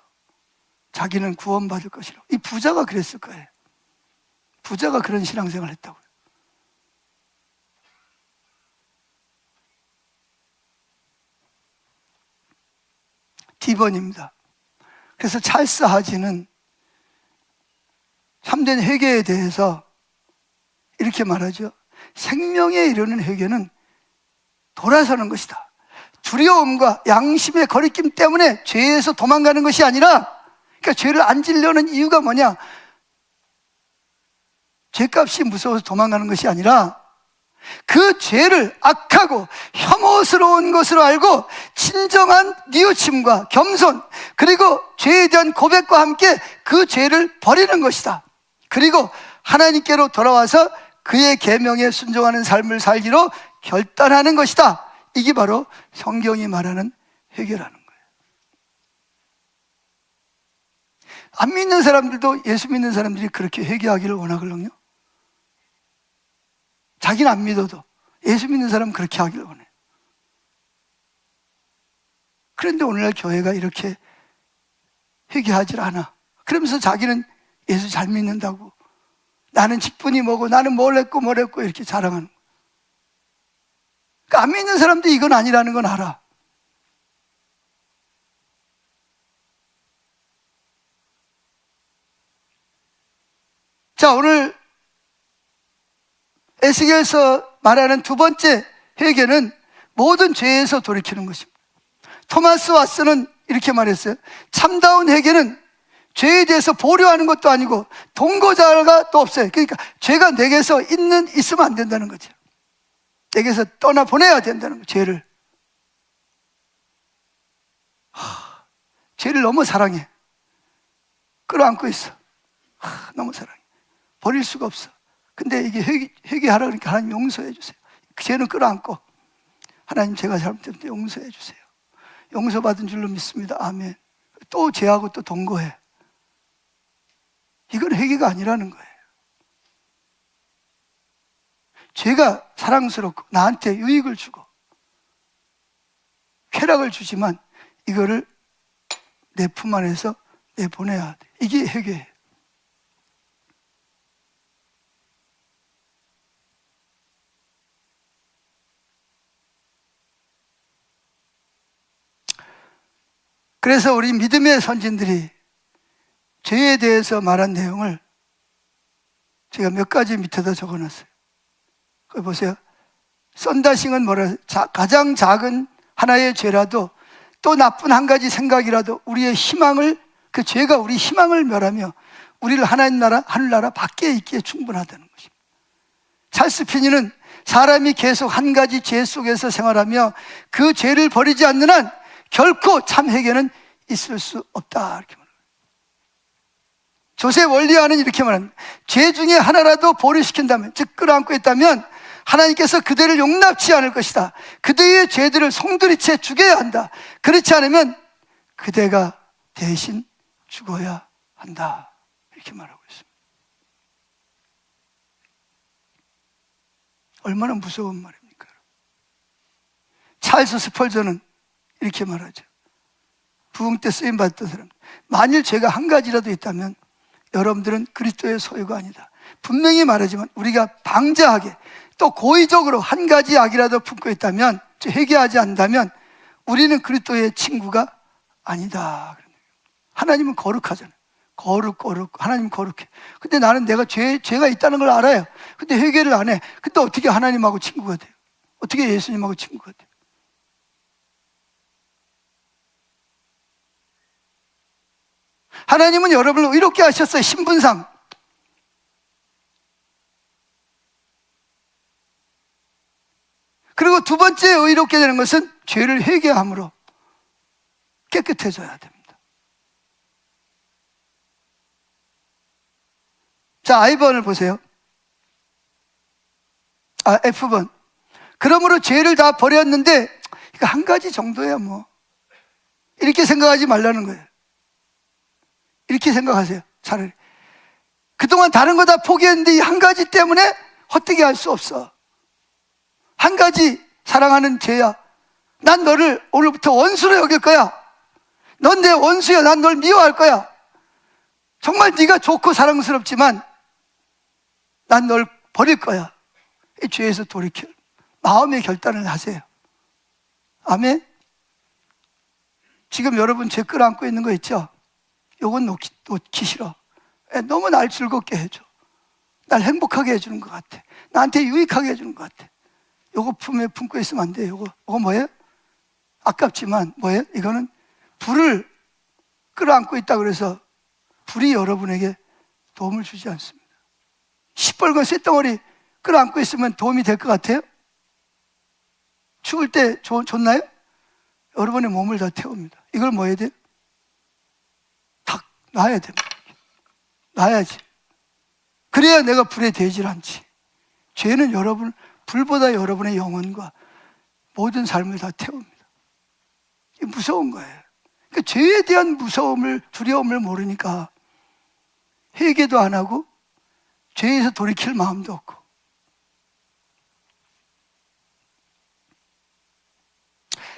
자기는 구원받을 것이라고. 이 부자가 그랬을 거예요. 부자가 그런 신앙생활을 했다고요. D번입니다. 그래서 찰스 하지는 참된 회개에 대해서 이렇게 말하죠. 생명에 이르는 회개는 돌아서는 것이다. 두려움과 양심의 거리낌 때문에 죄에서 도망가는 것이 아니라, 그러니까 죄를 안 지려는 이유가 뭐냐? 죄값이 무서워서 도망가는 것이 아니라 그 죄를 악하고 혐오스러운 것으로 알고 진정한 뉘우침과 겸손, 그리고 죄에 대한 고백과 함께 그 죄를 버리는 것이다. 그리고 하나님께로 돌아와서 그의 계명에 순종하는 삶을 살기로 결단하는 것이다. 이게 바로 성경이 말하는 회개라는 거예요. 안 믿는 사람들도 예수 믿는 사람들이 그렇게 회개하기를 원하거든요. 자기는 안 믿어도 예수 믿는 사람은 그렇게 하기를 원해요. 그런데 오늘날 교회가 이렇게 회개하질 않아. 그러면서 자기는 예수 잘 믿는다고, 나는 직분이 뭐고 나는 뭘 했고 이렇게 자랑하는 거예요. 그러니까 안 믿는 사람도 이건 아니라는 건 알아. 자, 오늘 에스겔서 말하는 두 번째 회개는 모든 죄에서 돌이키는 것입니다. 토마스 왓슨은 이렇게 말했어요. 참다운 회개는 죄에 대해서 보류하는 것도 아니고 동거자가 또 없어요. 그러니까 죄가 내게서 있으면 안 된다는 거죠. 내게서 떠나보내야 된다는 거예요. 죄를. 죄를 너무 사랑해. 끌어안고 있어. 너무 사랑해. 버릴 수가 없어. 근데 이게 회개하라 그러니까 하나님 용서해 주세요. 그 죄는 끌어안고, 하나님 제가 잘못했는데 용서해 주세요. 용서받은 줄로 믿습니다. 아멘. 또 죄하고 또 동거해. 이건 회개가 아니라는 거예요. 죄가 사랑스럽고 나한테 유익을 주고 쾌락을 주지만 이거를 내 품 안에서 내보내야 돼. 이게 회개예요. 그래서 우리 믿음의 선진들이 죄에 대해서 말한 내용을 제가 몇 가지 밑에다 적어놨어요. 거기 보세요. 썬다싱은 뭐라, 가장 작은 하나의 죄라도 또 나쁜 한 가지 생각이라도 우리의 희망을, 그 죄가 우리 희망을 멸하며 우리를 하나님 나라, 하늘나라 밖에 있기에 충분하다는 것입니다. 찰스 피니는 사람이 계속 한 가지 죄 속에서 생활하며 그 죄를 버리지 않는 한 결코 참 회개는 있을 수 없다, 이렇게 말합니다. 조세 원리와는 이렇게 말합니다. 죄 중에 하나라도 보류시킨다면, 즉 끌어안고 있다면 하나님께서 그들을 용납치 않을 것이다. 그들의 죄들을 송두리째 죽여야 한다. 그렇지 않으면 그대가 대신 죽어야 한다, 이렇게 말하고 있습니다. 얼마나 무서운 말입니까? 찰스 스펄전은 이렇게 말하죠. 부흥 때 쓰임받았던 사람, 만일 죄가 한 가지라도 있다면 여러분들은 그리스도의 소유가 아니다. 분명히 말하지만 우리가 방자하게 또 고의적으로 한 가지 악이라도 품고 있다면, 회개하지 않는다면 우리는 그리스도의 친구가 아니다. 하나님은 거룩하잖아요. 거룩 하나님 거룩해. 근데 나는 내가 죄가 있다는 걸 알아요. 근데 회개를 안 해. 근데 어떻게 하나님하고 친구가 돼요? 어떻게 예수님하고 친구가 돼요? 하나님은 여러분을 의롭게 하셨어요. 신분상. 그리고 두 번째 의롭게 되는 것은 죄를 회개함으로 깨끗해져야 됩니다. 자, I번을 보세요. F번. 그러므로 죄를 다 버렸는데 이거 한 가지 정도야 뭐, 이렇게 생각하지 말라는 거예요. 이렇게 생각하세요. 차라리 그동안 다른 거 다 포기했는데 이 한 가지 때문에 헛되게 할 수 없어. 한 가지 사랑하는 죄야. 난 너를 오늘부터 원수로 여길 거야. 넌 내 원수야. 난 널 미워할 거야. 정말 네가 좋고 사랑스럽지만 난 널 버릴 거야. 이 죄에서 돌이켜 마음의 결단을 하세요. 아멘. 지금 여러분 죄 끌어안고 있는 거 있죠? 요건 놓기 싫어. 너무 날 즐겁게 해줘. 날 행복하게 해주는 것 같아. 나한테 유익하게 해주는 것 같아. 요거 품에 품고 있으면 안 돼요. 요거 뭐예요? 아깝지만 뭐예요? 이거는 불을 끌어안고 있다 그래서 불이 여러분에게 도움을 주지 않습니다. 시뻘건 쇳덩어리 끌어안고 있으면 도움이 될 것 같아요? 죽을 때 좋나요? 여러분의 몸을 다 태웁니다. 이걸 뭐 해야 돼요? 탁 놔야 됩니다. 놔야지. 그래야 내가 불에 대질 않지. 죄는 불보다 여러분의 영혼과 모든 삶을 다 태웁니다. 이게 무서운 거예요. 그러니까 죄에 대한 무서움을, 두려움을 모르니까 회개도 안 하고 죄에서 돌이킬 마음도 없고.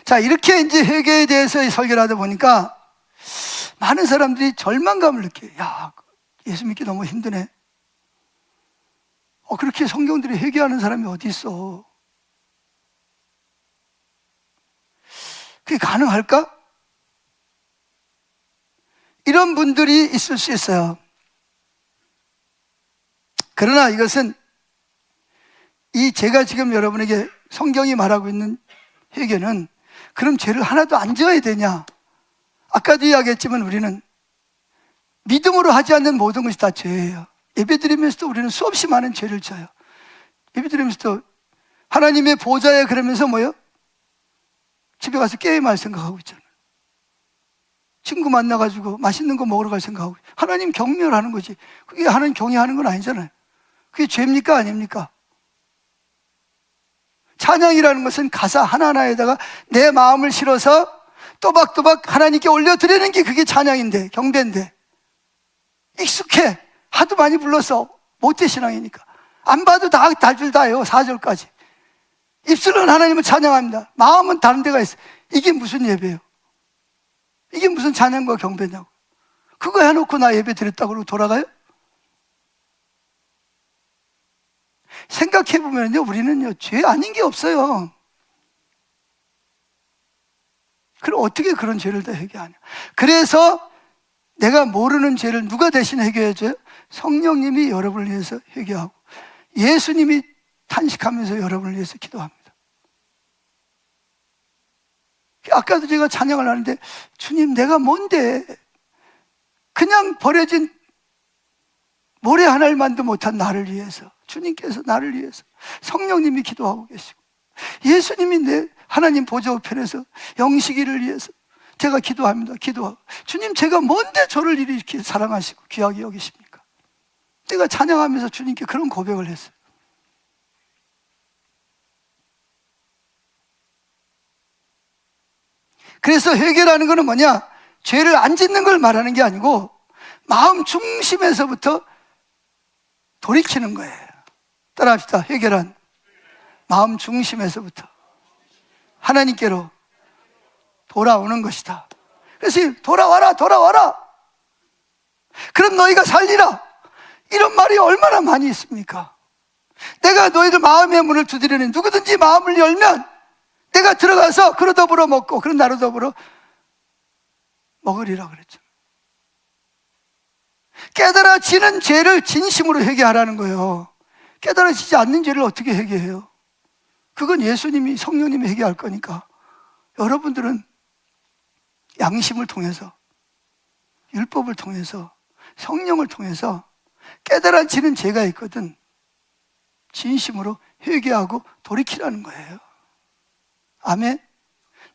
자, 이렇게 이제 회개에 대해서 설교를 하다 보니까 많은 사람들이 절망감을 느껴요. 야, 예수 믿기 너무 힘드네. 그렇게 성경들이 회개하는 사람이 어디 있어? 그게 가능할까? 이런 분들이 있을 수 있어요. 그러나 이것은 제가 지금 여러분에게 성경이 말하고 있는 회개는 그럼 죄를 하나도 안 지어야 되냐? 아까도 이야기했지만 우리는 믿음으로 하지 않는 모든 것이 다 죄예요. 예배드리면서도 우리는 수없이 많은 죄를 져요. 예배드리면서도 하나님의 보좌에 그러면서 뭐요? 집에 가서 게임할 생각하고 있잖아요. 친구 만나가지고 맛있는 거 먹으러 갈 생각하고. 하나님 경멸하는 거지. 그게 하나님 경외하는 건 아니잖아요. 그게 죄입니까? 아닙니까? 찬양이라는 것은 가사 하나하나에다가 내 마음을 실어서 또박또박 하나님께 올려드리는 게 그게 찬양인데, 경배인데. 익숙해. 하도 많이 불러서 모태신앙이니까. 안 봐도 다 달줄 다요. 4절까지. 입술은 하나님을 찬양합니다. 마음은 다른 데가 있어요. 이게 무슨 예배예요? 이게 무슨 찬양과 경배냐고. 그거 해놓고 나 예배 드렸다고 그러고 돌아가요? 생각해보면요, 우리는요, 죄 아닌 게 없어요. 그럼 어떻게 그런 죄를 다 회개하냐? 그래서 내가 모르는 죄를 누가 대신 회개해줘요? 성령님이 여러분을 위해서 회개하고 예수님이 탄식하면서 여러분을 위해서 기도합니다. 아까도 제가 찬양을 하는데, 주님, 내가 뭔데? 그냥 버려진 모래 하나만도 못한 나를 위해서, 주님께서 나를 위해서, 성령님이 기도하고 계시고, 예수님이 하나님 보좌 우편에서 영식이를 위해서 제가 기도합니다. 기도하고, 주님, 제가 뭔데 저를 이렇게 사랑하시고 귀하게 여기십니까? 내가 찬양하면서 주님께 그런 고백을 했어요. 그래서 회개라는 것은 뭐냐? 죄를 안 짓는 걸 말하는 게 아니고 마음 중심에서부터 돌이키는 거예요. 따라합시다. 회개란 마음 중심에서부터 하나님께로 돌아오는 것이다. 그래서 돌아와라, 돌아와라, 그럼 너희가 살리라, 이런 말이 얼마나 많이 있습니까? 내가 너희들 마음의 문을 두드리니 누구든지 마음을 열면 내가 들어가서 그로 더불어 먹고 그런 나로 더불어 먹으리라 그랬죠. 깨달아지는 죄를 진심으로 회개하라는 거예요. 깨달아지지 않는 죄를 어떻게 회개해요? 그건 예수님이, 성령님이 회개할 거니까 여러분들은 양심을 통해서, 율법을 통해서, 성령을 통해서 깨달아지는 죄가 있거든, 진심으로 회개하고 돌이키라는 거예요. 아멘.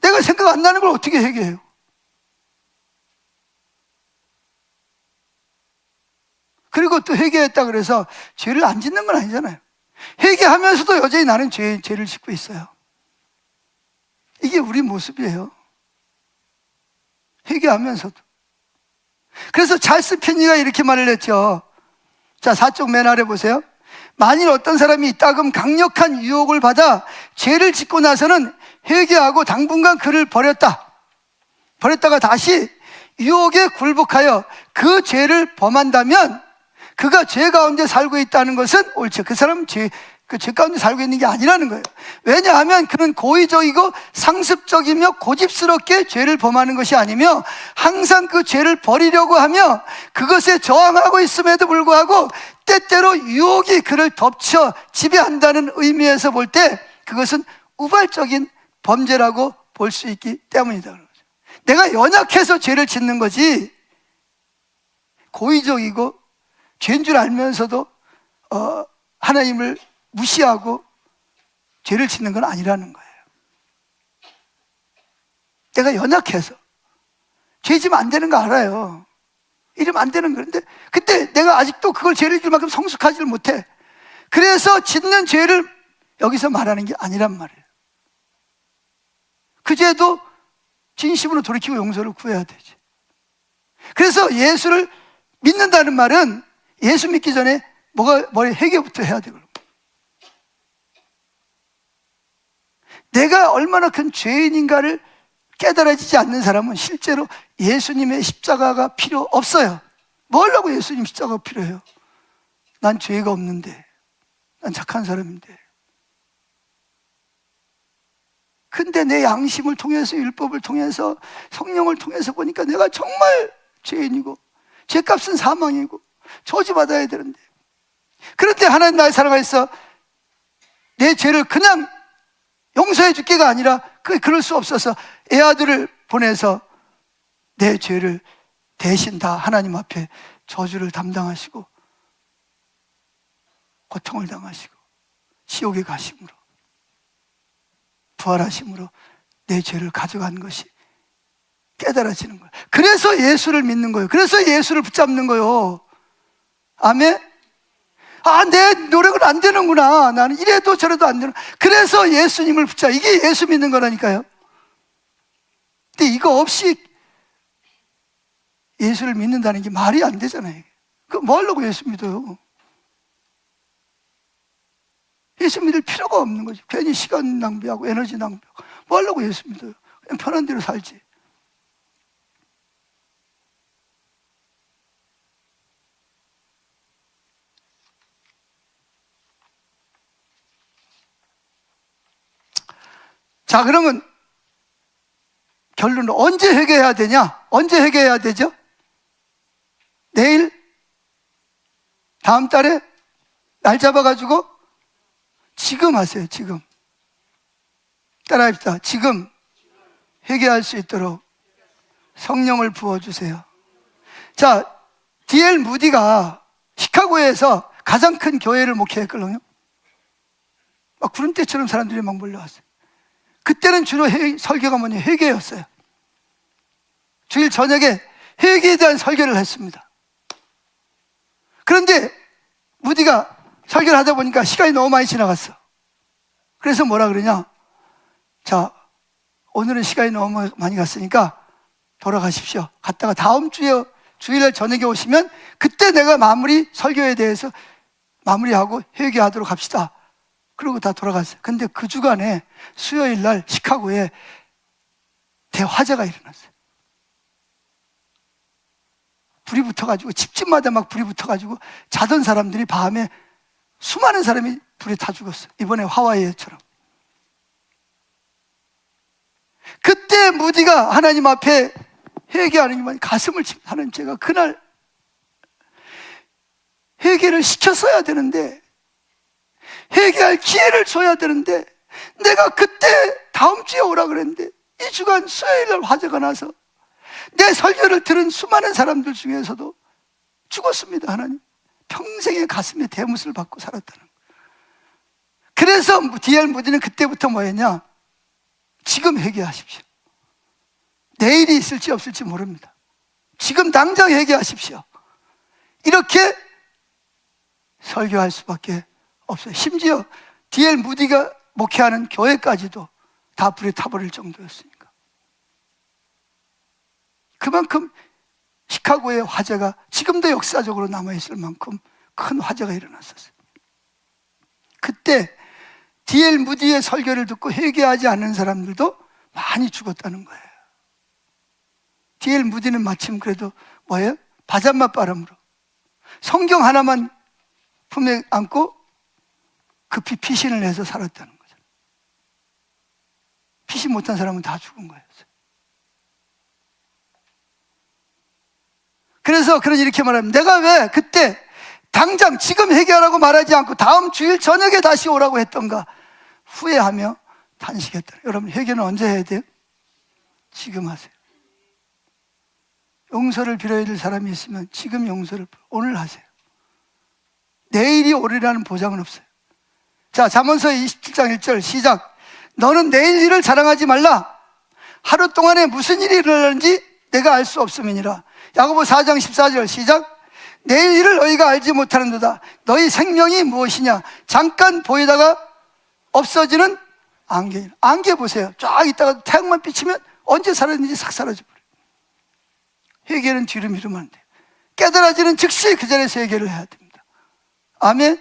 내가 생각 안 나는 걸 어떻게 회개해요? 그리고 또 회개했다 그래서 죄를 안 짓는 건 아니잖아요. 회개하면서도 여전히 나는 죄를 짓고 있어요. 이게 우리 모습이에요. 회개하면서도. 그래서 찰스 피니가 이렇게 말을 했죠. 자, 4쪽 맨 아래 보세요. 만일 어떤 사람이 이따금 강력한 유혹을 받아 죄를 짓고 나서는 회개하고 당분간 그를 버렸다가 다시 유혹에 굴복하여 그 죄를 범한다면 그가 죄 가운데 살고 있다는 것은 옳지. 그 사람은 죄 가운데 살고 있는 게 아니라는 거예요. 왜냐하면 그는 고의적이고 상습적이며 고집스럽게 죄를 범하는 것이 아니며 항상 그 죄를 버리려고 하며 그것에 저항하고 있음에도 불구하고 때때로 유혹이 그를 덮쳐 지배한다는 의미에서 볼 때 그것은 우발적인 범죄라고 볼 수 있기 때문이다. 내가 연약해서 죄를 짓는 거지, 고의적이고 죄인 줄 알면서도 하나님을 무시하고 죄를 짓는 건 아니라는 거예요. 내가 연약해서 죄 지면 안 되는 거 알아요. 이러면 안 되는 건데, 근데 내가 아직도 그걸 죄를 질 만큼 성숙하지를 못해. 그래서 짓는 죄를 여기서 말하는 게 아니란 말이에요. 그 죄도 진심으로 돌이키고 용서를 구해야 되지. 그래서 예수를 믿는다는 말은 예수 믿기 전에 머리 회개부터 해야 되고, 내가 얼마나 큰 죄인인가를 깨달아지지 않는 사람은 실제로 예수님의 십자가가 필요 없어요. 뭘 하고 예수님 십자가가 필요해요? 난 죄가 없는데, 난 착한 사람인데. 근데 내 양심을 통해서, 율법을 통해서, 성령을 통해서 보니까 내가 정말 죄인이고 죄값은 사망이고 저주받아야 되는데, 그런데 하나님 나의 사랑하셔서 내 죄를 그냥 용서해 줄게가 아니라 그럴 수 없어서 애아들을 보내서 내 죄를 대신 다 하나님 앞에 저주를 담당하시고 고통을 당하시고 지옥에 가심으로, 부활하심으로 내 죄를 가져간 것이 깨달아지는 거예요. 그래서 예수를 믿는 거예요. 그래서 예수를 붙잡는 거예요. 아멘. 내 노력은 안 되는구나, 나는 이래도 저래도 안 되는, 그래서 예수님을 붙잡아. 이게 예수 믿는 거라니까요. 근데 이거 없이 예수를 믿는다는 게 말이 안 되잖아요. 그럼 뭐 하려고 예수 믿어요? 예수 믿을 필요가 없는 거지. 괜히 시간 낭비하고 에너지 낭비하고 뭐 하려고 예수 믿어요? 그냥 편한 대로 살지. 자, 그러면 결론은 언제 회개해야 되냐? 언제 회개해야 되죠? 내일? 다음 달에? 날 잡아가지고? 지금 하세요. 지금. 따라합시다. 지금. 회개할 수 있도록 성령을 부어주세요. 자, D.L. 무디가 시카고에서 가장 큰 교회를 목회했거든요. 막 구름대처럼 사람들이 막 몰려왔어요. 그때는 주로 설교가 뭐냐, 회개였어요. 주일 저녁에 회개에 대한 설교를 했습니다. 그런데 무디가 설교를 하다 보니까 시간이 너무 많이 지나갔어. 그래서 뭐라 그러냐, 자, 오늘은 시간이 너무 많이 갔으니까 돌아가십시오. 갔다가 다음 주에 주일날 저녁에 오시면 그때 내가 설교에 대해서 마무리하고 회개하도록 합시다. 그러고 다 돌아갔어요. 근데 그 주간에 수요일 날 시카고에 대화재가 일어났어요. 불이 붙어가지고 집집마다 막 불이 붙어가지고 자던 사람들이 밤에 수많은 사람이 불에 타 죽었어요. 이번에 하와이처럼. 그때 무디가 하나님 앞에 회개하는 가슴을 칩니다. 하나님, 제가 그날 회개를 시켰어야 되는데, 회개할 기회를 줘야 되는데, 내가 그때 다음 주에 오라 그랬는데 이 주간 수요일날 화재가 나서 내 설교를 들은 수많은 사람들 중에서도 죽었습니다. 하나님, 평생의 가슴에 대못을 받고 살았다는 거예요. 그래서 D.L. 무디는 그때부터 뭐 했냐, 지금 회개하십시오. 내일이 있을지 없을지 모릅니다. 지금 당장 회개하십시오. 이렇게 설교할 수밖에 없어요. 심지어 D.L. 무디가 목회하는 교회까지도 다 불에 타버릴 정도였으니까. 그만큼 시카고의 화재가 지금도 역사적으로 남아있을 만큼 큰 화재가 일어났었어요. 그때 D.L. 무디의 설교를 듣고 회개하지 않는 사람들도 많이 죽었다는 거예요. D.L. 무디는 마침 그래도 뭐예요? 바닷맛 바람으로 성경 하나만 품에 안고 급히 피신을 해서 살았다는 거죠. 피신 못한 사람은 다 죽은 거예요. 그래서 이렇게 말하면, 내가 왜 그때 당장 지금 회개하라고 말하지 않고 다음 주일 저녁에 다시 오라고 했던가 후회하며 탄식했다. 여러분, 회개는 언제 해야 돼요? 지금 하세요. 용서를 빌어야 될 사람이 있으면 지금 용서를 오늘 하세요. 내일이 오리라는 보장은 없어요. 자, 잠언서 27장 1절 시작. 너는 내일 일을 자랑하지 말라. 하루 동안에 무슨 일이 일어나는지 내가 알 수 없음이니라. 야고보 4장 14절 시작. 내일 일을 너희가 알지 못하는도다. 너희 생명이 무엇이냐? 잠깐 보이다가 없어지는 안개. 안개 보세요. 쫙 있다가 태양만 비치면 언제 사라졌는지 싹 사라져버려요. 회개는 뒤로 미루면 안 돼요. 깨달아지는 즉시 그 자리에서 회개를 해야 됩니다. 아멘.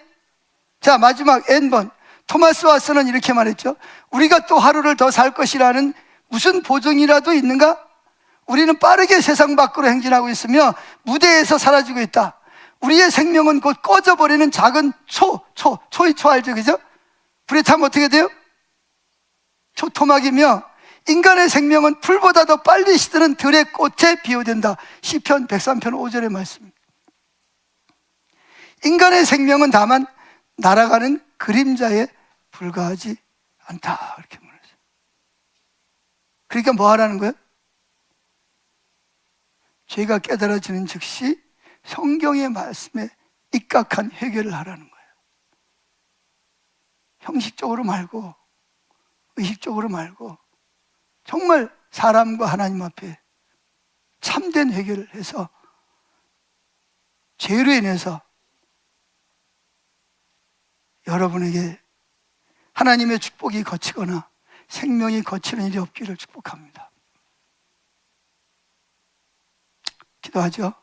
자, 마지막 N번, 토마스 왓슨은 이렇게 말했죠. 우리가 또 하루를 더 살 것이라는 무슨 보증이라도 있는가? 우리는 빠르게 세상 밖으로 행진하고 있으며 무대에서 사라지고 있다. 우리의 생명은 곧 꺼져버리는 작은 초의 초 알죠? 그죠? 불에 타면 어떻게 돼요? 초토막이며, 인간의 생명은 풀보다 더 빨리 시드는 들의 꽃에 비유된다. 시편 103편 5절의 말씀입니다. 인간의 생명은 다만 날아가는 그림자에 불과하지 않다, 이렇게 말했어요. 그러니까 뭐 하라는 거예요? 죄가 깨달아지는 즉시 성경의 말씀에 입각한 회개를 하라는 거예요. 형식적으로 말고, 의식적으로 말고, 정말 사람과 하나님 앞에 참된 회개를 해서 죄로 인해서 여러분에게 하나님의 축복이 거치거나 생명이 거치는 일이 없기를 축복합니다. 기도하죠.